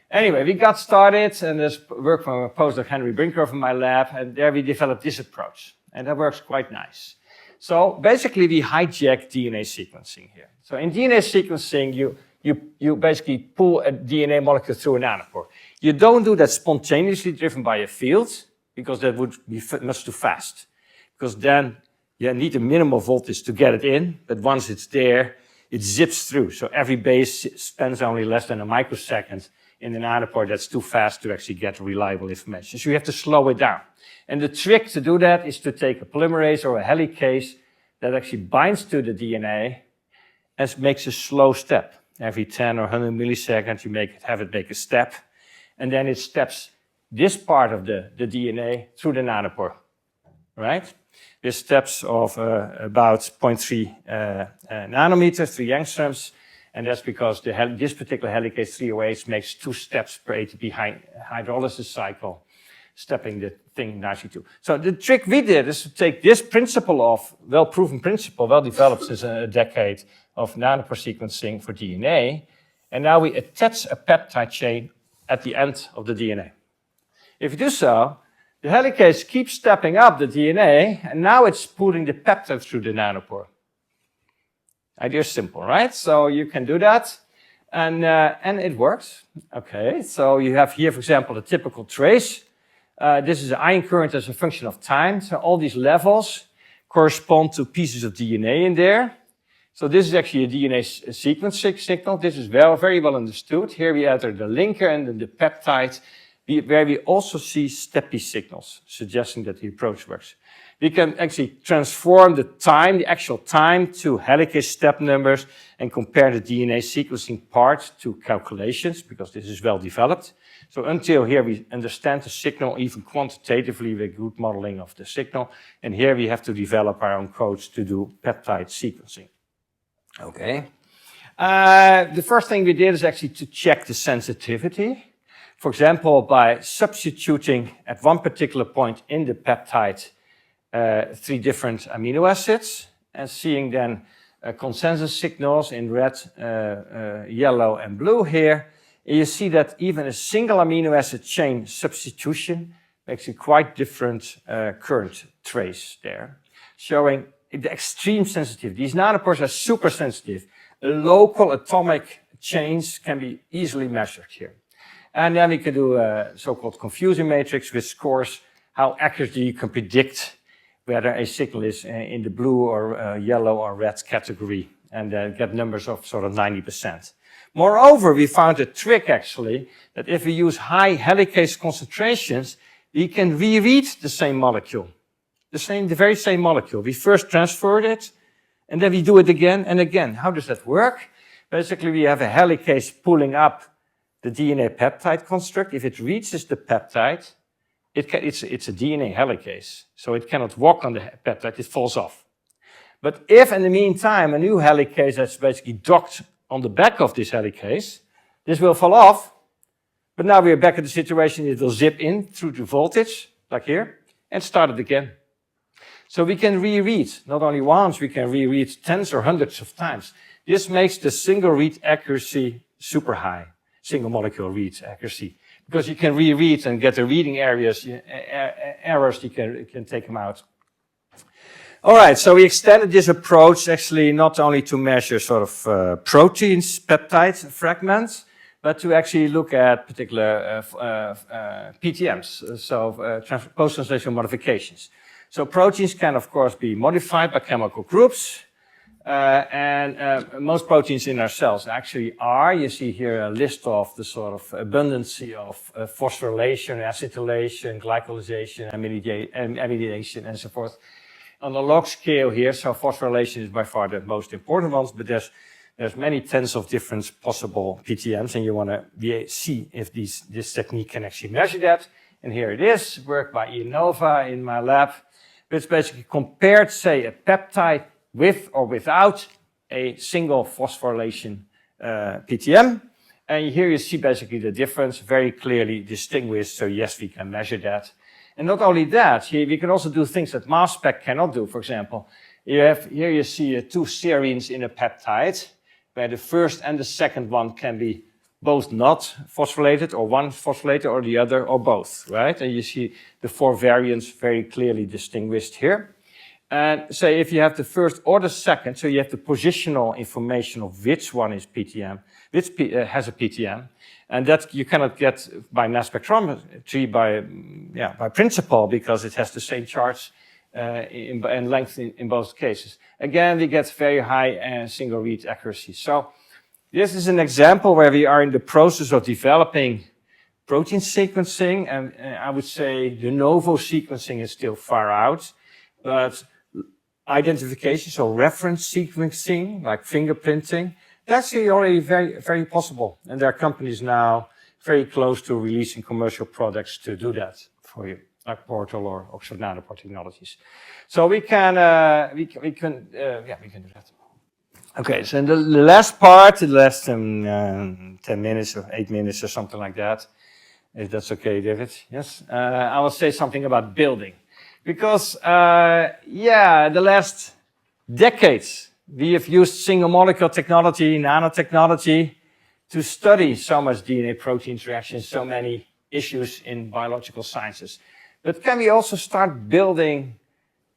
Anyway, we got started, and there's work from a postdoc Henry Brinkhoff in my lab, and there we developed this approach, and that works quite nice. So basically, we hijack DNA sequencing here. So in DNA sequencing, you basically pull a DNA molecule through a nanopore. You don't do that spontaneously driven by a field, because that would be much too fast. Because then you need a minimal voltage to get it in, but once it's there, it zips through. So every base spends only less than a microsecond in the nanopore. That's too fast to actually get reliable information. So you have to slow it down. And the trick to do that is to take a polymerase or a helicase that actually binds to the DNA and makes a slow step. Every 10 or 100 milliseconds, you have it make a step. And then it steps this part of the DNA through the nanopore, right? This steps of about 0.3 nanometers, 3 angstroms. And that's because this particular helicase 308 makes 2 steps per ATP hydrolysis cycle, stepping the thing nicely too. So the trick we did is to take this principle of, well-proven principle, well-developed since a decade of nanopore sequencing for DNA, and now we attach a peptide chain at the end of the DNA. If you do so, the helicase keeps stepping up the DNA, and now it's putting the peptide through the nanopore. Idea is simple, right? So you can do that, and it works. Okay, so you have here, for example, a typical trace. This is an ion current as a function of time. So all these levels correspond to pieces of DNA in there. So this is actually a DNA sequence signal. This is very well understood. Here we enter the linker and then the peptide, where we also see steppy signals, suggesting that the approach works. We can actually transform the time, the actual time, to helicase step numbers and compare the DNA sequencing part to calculations, because this is well developed. So until here we understand the signal even quantitatively with good modeling of the signal. And here we have to develop our own codes to do peptide sequencing. Okay. The first thing we did is actually to check the sensitivity. For example, by substituting at one particular point in the peptide 3 different amino acids and seeing then consensus signals in red, yellow, and blue here. And you see that even a single amino acid chain substitution makes a quite different current trace there, showing the extreme sensitivity. These nanopores are super sensitive. Local atomic chains can be easily measured here. And then we can do a so-called confusion matrix, which scores how accurately you can predict whether a signal is in the blue or yellow or red category, and get numbers of sort of 90%. Moreover, we found a trick actually, that if we use high helicase concentrations, we can reread the same molecule. The very same molecule. We first transferred it, and then we do it again and again. How does that work? Basically, we have a helicase pulling up the DNA peptide construct. If it reaches the peptide, it's a DNA helicase, so it cannot walk on the peptide, it falls off. But if in the meantime a new helicase that's basically docked on the back of this helicase, this will fall off, but now we are back at the situation, it will zip in through the voltage, like here, and start it again. So we can reread, not only once, we can reread tens or hundreds of times. This makes the single read accuracy super high, single molecule read accuracy. Because you can reread and get the reading areas, errors, you can take them out. All right, so we extended this approach actually not only to measure sort of proteins, peptide fragments, but to actually look at particular PTMs, so post-translational modifications. So proteins can, of course, be modified by chemical groups, and most proteins in our cells actually are. You see here a list of the sort of abundancy of phosphorylation, acetylation, glycosylation, amylation, and so forth. On the log scale here, so phosphorylation is by far the most important ones, but there's many tens of different possible PTMs, and you want to see if this technique can actually measure that. And here it is, work by Innova in my lab. It's basically compared, say, a peptide with or without a single phosphorylation PTM. And here you see basically the difference very clearly distinguished. So yes, we can measure that. And not only that, here we can also do things that mass spec cannot do. For example, here you see two serines in a peptide, where the first and the second one can be both not phosphorylated, or one phosphorylated, or the other, or both, right? And you see the four variants very clearly distinguished here. And say if you have the first or the second, so you have the positional information of which one is PTM, which has a PTM, and that you cannot get by mass spectrometry by principle, because it has the same charge and length in both cases. Again, we get very high single read accuracy. So this is an example where we are in the process of developing protein sequencing, and I would say de novo sequencing is still far out, but identification, so reference sequencing, like fingerprinting, that's already very, very possible. And there are companies now very close to releasing commercial products to do that for you, like Portal or Oxford Nanopore Technologies. So we can do that. Okay, so in the last part, the last 10 minutes or 8 minutes or something like that, if that's okay, David, yes? I will say something about building. Because, the last decades, we have used single molecule technology, nanotechnology, to study so much DNA-protein interactions, so many issues in biological sciences. But can we also start building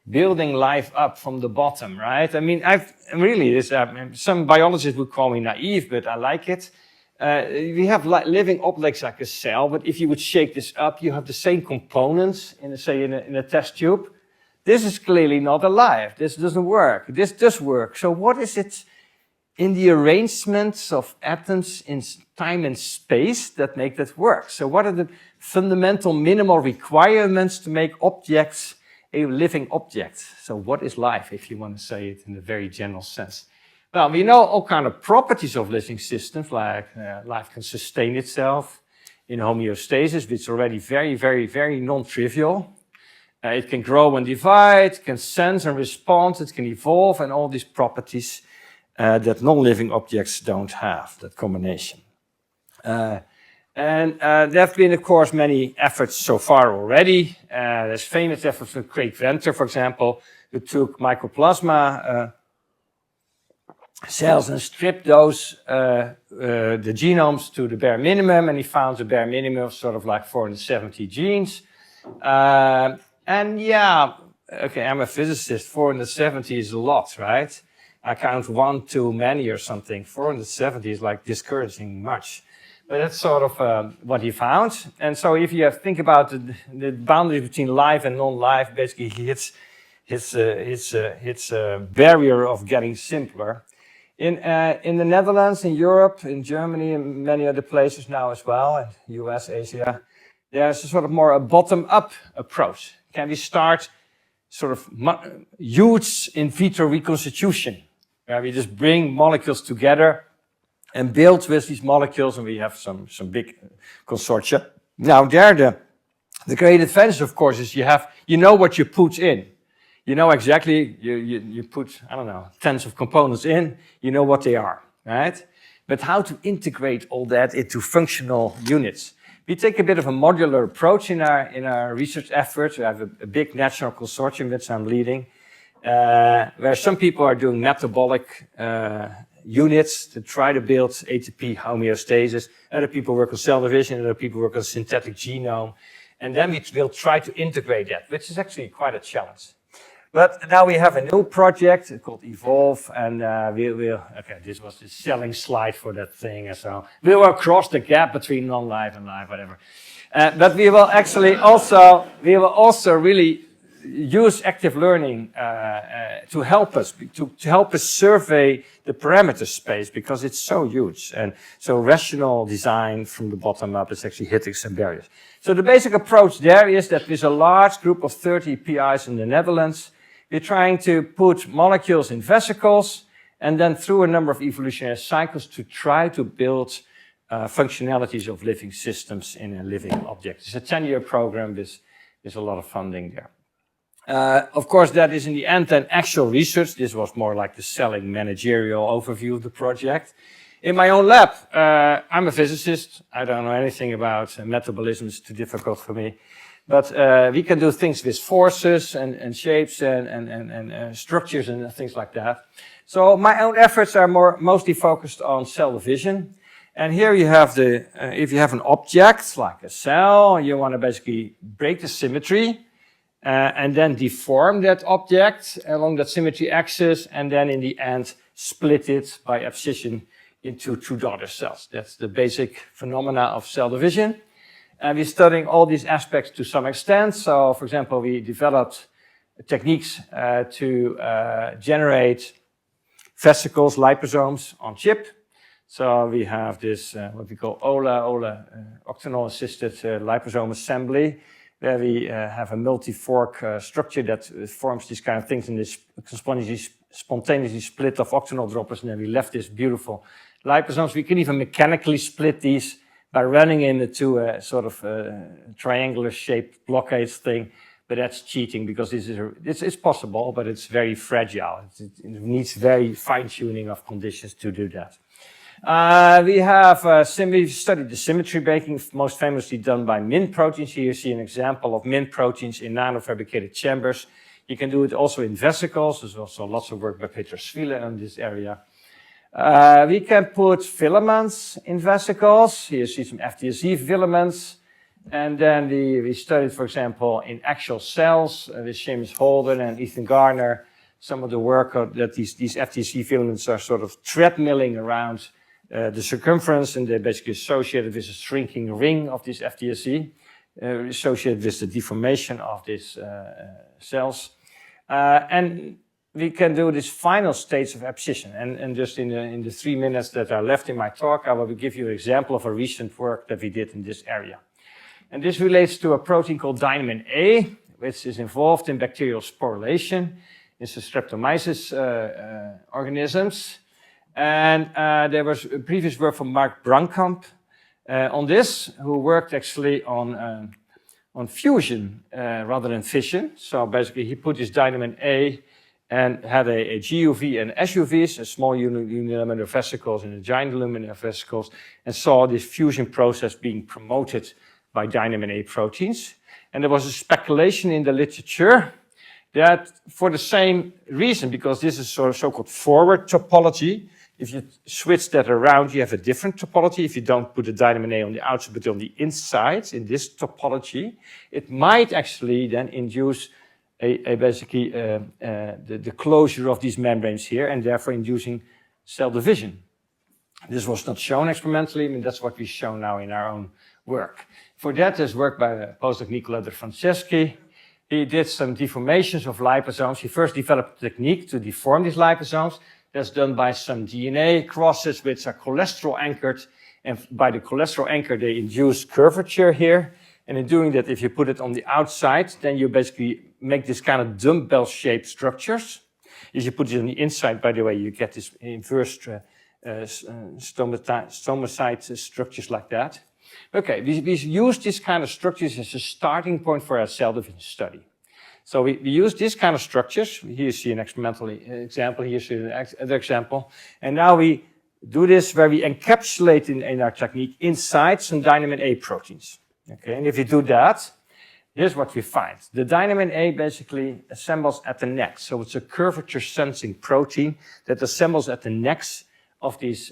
life up from the bottom, right? I mean, some biologists would call me naive, but I like it. We have living objects like a cell, but if you would shake this up, you have the same components in a test tube. This is clearly not alive. This doesn't work. This does work. So what is it in the arrangements of atoms in time and space that make that work? So what are the fundamental minimal requirements to make objects a living object? So what is life, if you want to say it in a very general sense? Well, we know all kind of properties of living systems, like life can sustain itself in homeostasis, which is already very, very, very non-trivial. It can grow and divide, can sense and respond, it can evolve, and all these properties that non-living objects don't have, that combination. There have been, of course, many efforts so far already. There's famous efforts from Craig Venter, for example, who took mycoplasma cells and stripped those, the genomes to the bare minimum, and he found the bare minimum of sort of like 470 genes. And yeah, okay, I'm a physicist, 470 is a lot, right? I count one too many or something. 470 is like discouraging much. But that's sort of what he found. And so if you think about the boundary between life and non-life, basically he hits a barrier of getting simpler. In the Netherlands, in Europe, in Germany, and many other places now as well, in US, Asia, there's a sort of more a bottom-up approach. Can we start sort of huge in vitro reconstitution, where we just bring molecules together and build with these molecules, and we have some big consortia. Now, there the great advantage, of course, is you know what you put in. You know exactly, you put, I don't know, tens of components in, you know what they are, right? But how to integrate all that into functional units? We take a bit of a modular approach in our research efforts. We have a big national consortium which I'm leading, where some people are doing metabolic units to try to build ATP homeostasis. Other people work on cell division, other people work on synthetic genome. And then we will try to integrate that, which is actually quite a challenge. But now we have a new project called Evolve, and okay, this was the selling slide for that thing, and so we will cross the gap between non-live and live, whatever. But we will actually also really use active learning to help us survey the parameter space, because it's so huge, and so rational design from the bottom up is actually hitting some barriers. So the basic approach there is that with a large group of 30 PIs in the Netherlands, we're trying to put molecules in vesicles and then through a number of evolutionary cycles to try to build functionalities of living systems in a living object. It's a 10-year program with a lot of funding there. Of course, that is in the end then actual research. This was more like the selling managerial overview of the project. In my own lab, I'm a physicist. I don't know anything about metabolism. It's too difficult for me. But we can do things with forces and shapes and structures and things like that. So my own efforts are mostly focused on cell division. And here you have if you have an object like a cell, you want to basically break the symmetry and then deform that object along that symmetry axis, and then in the end split it by abscission into two daughter cells. That's the basic phenomena of cell division. And we're studying all these aspects to some extent. So, for example, we developed techniques to generate vesicles, liposomes on chip. So we have this, what we call OLA, octanol-assisted liposome assembly, where we have a multi-fork structure that forms these kind of things, and this spontaneously split of octanol droppers, and then we left this beautiful liposomes. We can even mechanically split these by running into a sort of triangular shaped blockade thing, but that's cheating because it's possible, but it's very fragile. It needs very fine tuning of conditions to do that. We've studied the symmetry breaking, most famously done by Min proteins. Here you see an example of Min proteins in nanofabricated chambers. You can do it also in vesicles. There's also lots of work by Peter Svile in this area. We can put filaments in vesicles. Here you see some FTSE filaments. And then we studied, for example, in actual cells with Seamus Holden and Ethan Garner, some of the work that these FTSE filaments are sort of treadmilling around the circumference, and they're basically associated with a shrinking ring of this FTSE, associated with the deformation of these cells. And we can do this final stage of abscission. And just in the 3 minutes that are left in my talk, I will give you an example of a recent work that we did in this area. And this relates to a protein called dynamin A, which is involved in bacterial sporulation in Streptomyces organisms. And there was a previous work from Mark Brankamp on this, who worked actually on fusion rather than fission. So basically he put this dynamin A and had a GUV and SUVs, a small uniluminal vesicles and a giant luminal vesicles, and saw this fusion process being promoted by dynamin A proteins. And there was a speculation in the literature that for the same reason, because this is so-called forward topology, if you switch that around, you have a different topology. If you don't put the dynamin A on the outside, but on the inside, in this topology, it might actually then induce basically the closure of these membranes here, and therefore inducing cell division. This was not shown experimentally, but that's what we've shown now in our own work. For that, there's work by postdoc Nicola De Franceschi. He did some deformations of liposomes. He first developed a technique to deform these liposomes. That's done by some DNA crosses which are cholesterol anchored. And by the cholesterol anchor, they induce curvature here. And in doing that, if you put it on the outside, then you basically make this kind of dumbbell-shaped structures. If you put it on the inside, by the way, you get this inverse stomatocyte structures like that. Okay, we use this kind of structures as a starting point for our cell division study. So we use these kind of structures. Here you see an experimental example, here you see another example. And now we do this where we encapsulate in our technique inside some dynamin A proteins. Okay, and if you do that, here's what we find. The dynamin A basically assembles at the neck. So it's a curvature sensing protein that assembles at the necks of these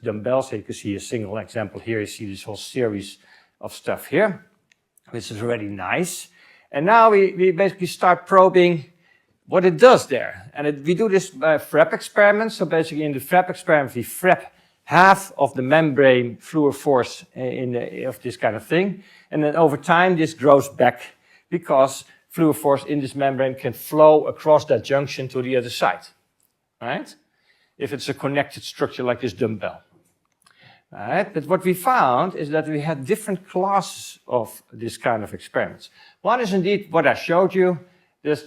dumbbells. So you can see a single example here. You see this whole series of stuff here, which is already nice. And now we basically start probing what it does there. And we do this by FREP experiments. So basically in the FREP experiment, we FREP half of the membrane fluorophores of this kind of thing. And then over time, this grows back because fluorophores in this membrane can flow across that junction to the other side, right? If it's a connected structure like this dumbbell. Right? But what we found is that we had different classes of this kind of experiments. One is indeed what I showed you.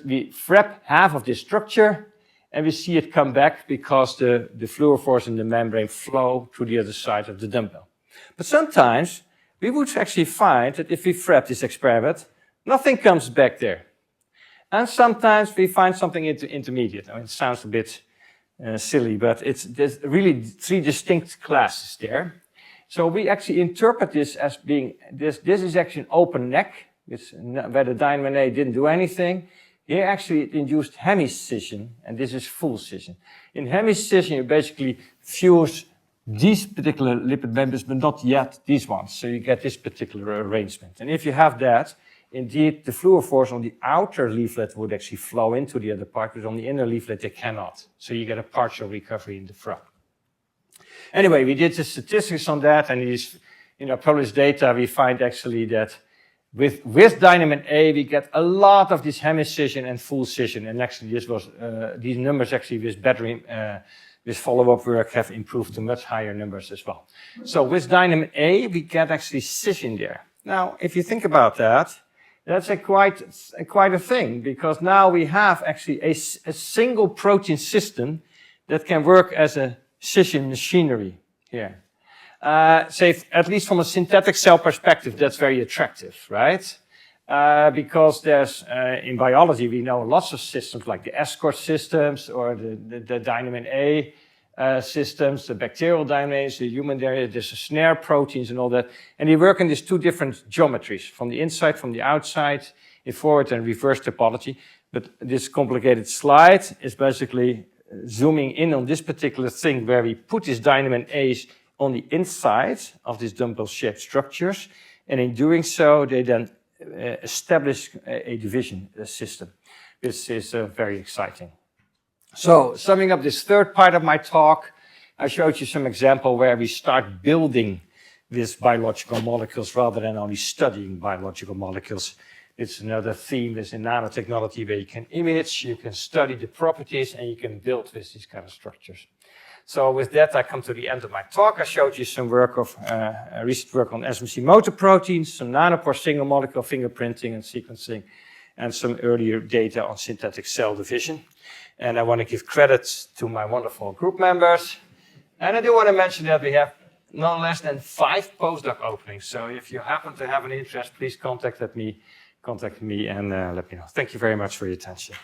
We FREP half of this structure, and we see it come back because the fluorophores in the membrane flow to the other side of the dumbbell. But sometimes we would actually find that if we FREP this experiment, nothing comes back there. And sometimes we find something intermediate. I mean, it sounds a bit silly, but there's really three distinct classes there. So we actually interpret this as being, this is actually an open neck, where the dynamin A didn't do anything. Here actually it induced hemiscission, and this is full scission. In hemiscission you basically fuse these particular lipid membranes, but not yet these ones. So you get this particular arrangement. And if you have that, indeed the fluorophores on the outer leaflet would actually flow into the other part, but on the inner leaflet they cannot. So you get a partial recovery in the FREP. Anyway, we did the statistics on that, and in our published data we find actually that with dynamin A, we get a lot of this hemiscission and full scission. And actually, these numbers actually with follow-up work have improved to much higher numbers as well. So with dynamin A, we get actually scission there. Now, if you think about that, that's quite a thing, because now we have actually a single protein system that can work as a scission machinery here. Say, at least from a synthetic cell perspective, that's very attractive, right? Because there's, in biology, we know lots of systems like the escort systems or the dynamin A systems, the bacterial dynamin A's, the human there's the snare proteins and all that. And they work in these two different geometries, from the inside, from the outside, in forward and reverse topology. But this complicated slide is basically zooming in on this particular thing where we put these dynamin A's on the inside of these dumbbell-shaped structures, and in doing so, they then establish a division system. This is very exciting. So, summing up this third part of my talk, I showed you some example where we start building these biological molecules rather than only studying biological molecules. It's another theme that's in nanotechnology where you can image, you can study the properties, and you can build with these kind of structures. So with that, I come to the end of my talk. I showed you some work of recent work on SMC motor proteins, some nanopore single molecule fingerprinting and sequencing, and some earlier data on synthetic cell division. And I want to give credit to my wonderful group members. And I do want to mention that we have no less than 5 postdoc openings. So if you happen to have an interest, please contact me and let me know. Thank you very much for your attention.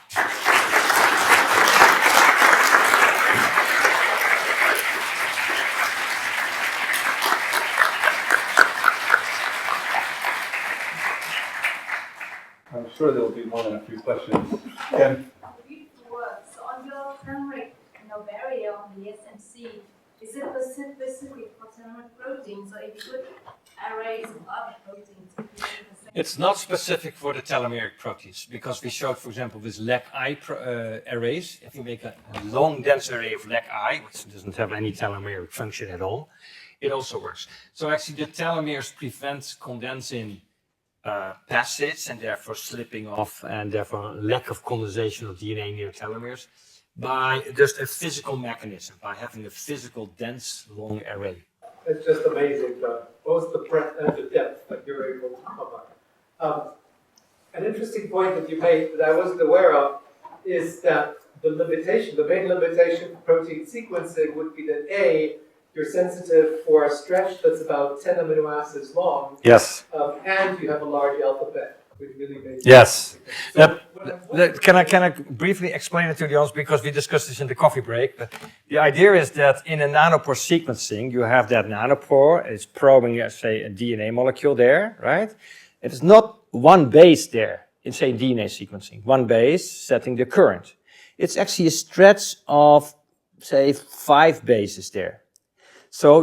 I'm sure there will be more than a few questions. Ken? So on your telomeric barrier on the SMC, is it specific for telomeric proteins, or if you could arrays of other proteins? It's not specific for the telomeric proteins, because we showed, for example, with LAC-I arrays, if you make a long, dense array of LAC-I, which doesn't have any telomeric function at all, it also works. So actually the telomeres prevent condensing passage and therefore slipping off and therefore lack of condensation of DNA near telomeres by just a physical mechanism, by having a physical dense long array. It's just amazing, both the breadth and the depth that you're able to cover. An interesting point that you made that I wasn't aware of is that the main limitation for protein sequencing would be that A, you're sensitive for a stretch that's about 10 amino acids long. Yes. And you have a large alphabet. really basic. Yes. So, Can I briefly explain it to the audience, because we discussed this in the coffee break. But the idea is that in a nanopore sequencing, you have that nanopore. It's probing, say, a DNA molecule there, right? It is not one base there. It's a DNA sequencing, one base setting the current. It's actually a stretch of, say, 5 bases there. So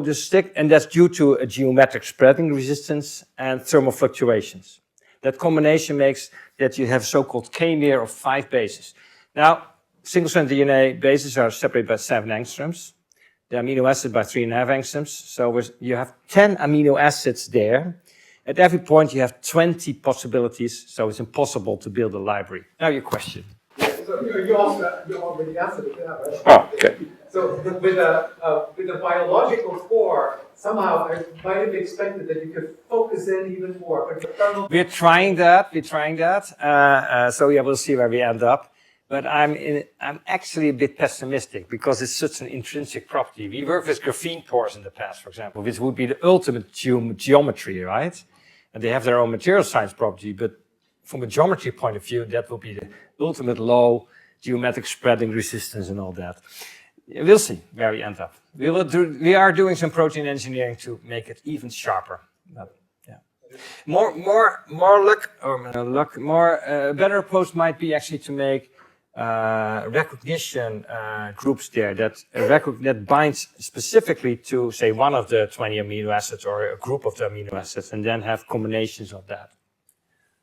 and that's due to a geometric spreading resistance and thermal fluctuations. That combination makes that you have so-called K-mer of 5 bases. Now, single-strand DNA bases are separated by 7 angstroms. The amino acid by 3.5 angstroms. So you have 10 amino acids there. At every point, you have 20 possibilities, so it's impossible to build a library. Now your question. So you already answered it, yeah, right? Oh, okay. So with a biological core, somehow I might have expected that you could focus in even more. But We're trying that. So yeah, we'll see where we end up. But I'm actually a bit pessimistic because it's such an intrinsic property. We worked with graphene pores in the past, for example, which would be the ultimate geometry, right? And they have their own material science property, but from a geometry point of view, that will be the ultimate low geometric spreading resistance and all that. We'll see where we end up. We are doing some protein engineering to make it even sharper. But, yeah. Better approach might be actually to make recognition groups there that binds specifically to, say, one of the 20 amino acids or a group of the amino acids, and then have combinations of that.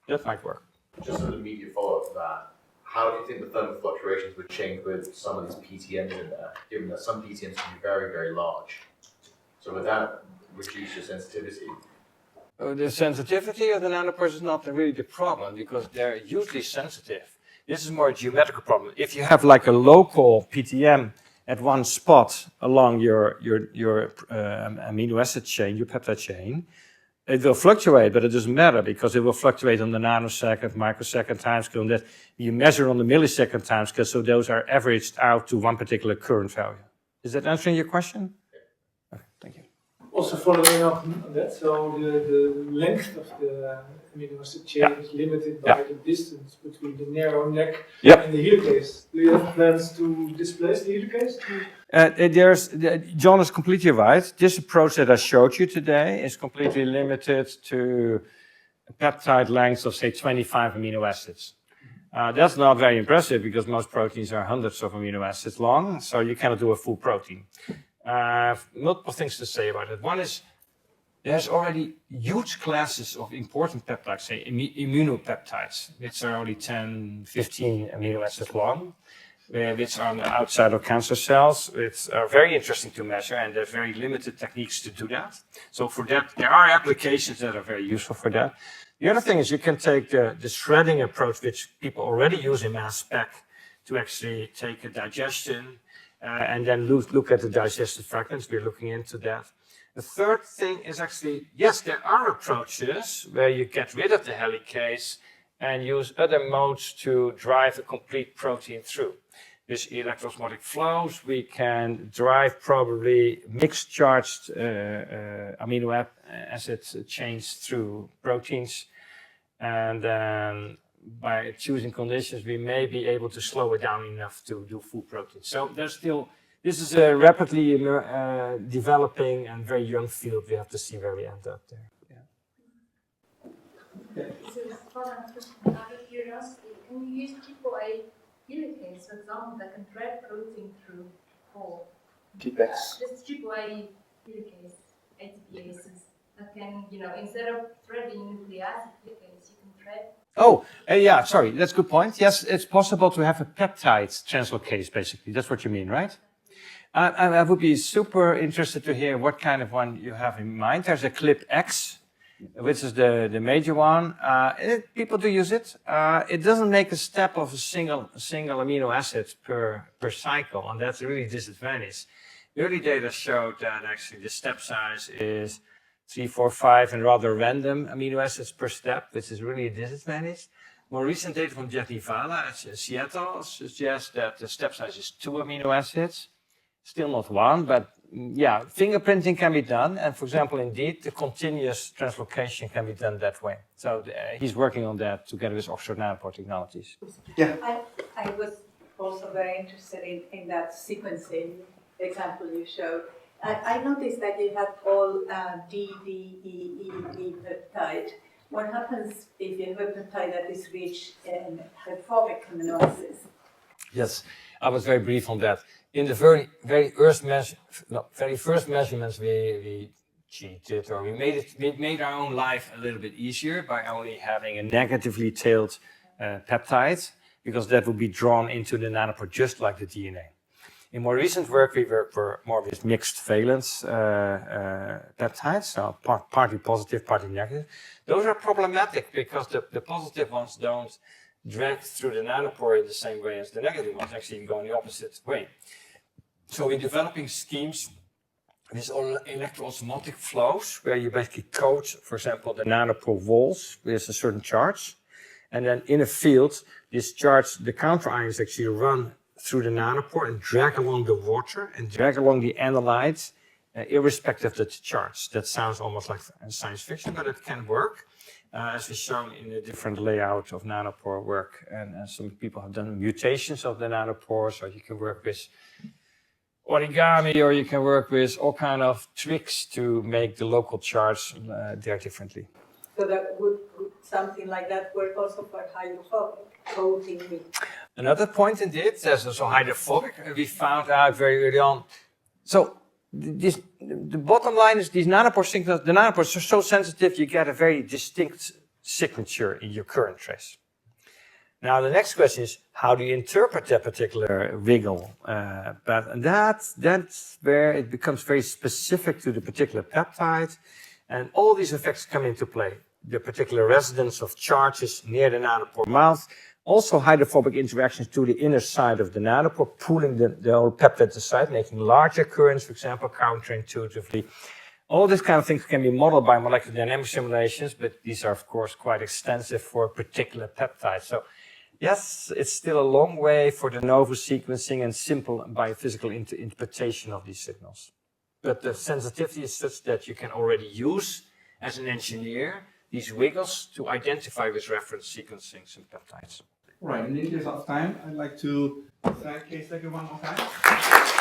That might work. Just an immediate follow-up to that. How do you think the thermal fluctuations would change with some of these PTMs in there, given that some PTMs can be very, very large? So would that reduce your sensitivity? The sensitivity of the nanopores is not really the problem, because they're hugely sensitive. This is more a geometrical problem. If you have like a local PTM at one spot along your amino acid chain, your peptide chain, it will fluctuate, but it doesn't matter because it will fluctuate on the nanosecond, microsecond timescale, and that you measure on the millisecond timescale, so those are averaged out to one particular current value. Is that answering your question? Okay, thank you. Also following up on that, so the length of the amino acid chain is limited by the distance between the narrow neck and the helicase. Do you have plans to displace the helicase? John is completely right. This approach that I showed you today is completely limited to a peptide length of, say, 25 amino acids. That's not very impressive because most proteins are hundreds of amino acids long, so you cannot do a full protein. Multiple things to say about it. One is there's already huge classes of important peptides, say immunopeptides, which are only 10, 15 amino acids long, which are on the outside of cancer cells, which are very interesting to measure, and there's very limited techniques to do that. So for that, there are applications that are very useful for that. The other thing is you can take the shredding approach, which people already use in mass spec, to actually take a digestion and then look at the digested fragments. We're looking into that. The third thing is actually, yes, there are approaches where you get rid of the helicase and use other modes to drive a complete protein through. With electroosmotic flows, we can drive probably mixed charged amino acid chains through proteins. And then by choosing conditions, we may be able to slow it down enough to do full protein. So there's still, this is a rapidly developing and very young field. We have to see where we end up there. So, out of curiosity, can you use AAA helicase, for example, that can drag protein through for Feedbacks. just AAA helicase, ATPases, that can, instead of threading nucleic acid helicase, you can thread. Oh, yeah, sorry, that's a good point. Yes, it's possible to have a peptide translocase, basically. That's what you mean, right? I would be super interested to hear what kind of one you have in mind. There's a Clip X, which is the major one. People do use it. It doesn't make a step of a single amino acid per cycle, and that's really a disadvantage. Early data showed that actually the step size is 3, 4, 5, and rather random amino acids per step, which is really a disadvantage. More recent data from Jet Nivala at Seattle suggests that the step size is 2 amino acids. Still not 1, but yeah, fingerprinting can be done, and for example, indeed, the continuous translocation can be done that way. So he's working on that together with Oxford Nanopore Technologies. I was also very interested in that sequencing example you showed. I noticed that you have all DDEE peptide. What happens if you have a peptide that is rich in hydrophobic amino acids? Yes, I was very brief on that. In the very first measurements, we cheated, or we made our own life a little bit easier by only having a negatively tailed peptide, because that would be drawn into the nanopore just like the DNA. In more recent work, we work for more with mixed valence peptides, so partly positive, partly negative. Those are problematic because the positive ones don't drag through the nanopore in the same way as the negative ones, actually go in the opposite way. So we're developing schemes with electroosmotic flows where you basically coat, for example, the nanopore walls with a certain charge. And then in a field, this charge, the counter ions actually run through the nanopore and drag along the water and drag along the analytes, irrespective of the charge. That sounds almost like science fiction, but it can work, as is shown in a different layout of nanopore work. And some people have done mutations of the nanopore, so you can work with origami, or you can work with all kind of tricks to make the local charge there differently. So that would something like that work also for hydrophobic coating? Another point indeed, there's also hydrophobic. We found out very early on. So the bottom line is these nanopore signals, the nanopores are so sensitive, you get a very distinct signature in your current trace. Now the next question is, how do you interpret that particular wiggle? And that's where it becomes very specific to the particular peptide, and all these effects come into play. The particular residence of charges near the nanopore mouth, also hydrophobic interactions to the inner side of the nanopore, pulling the whole peptide aside, making larger currents, for example, counterintuitively. All these kind of things can be modeled by molecular dynamic simulations, but these are, of course, quite extensive for a particular peptide. So, yes, it's still a long way for de novo sequencing and simple biophysical interpretation of these signals. But the sensitivity is such that you can already use, as an engineer, these wiggles to identify with reference sequencing some peptides. Right, in the interest of time, I'd like to thank Cees Dekker one more time.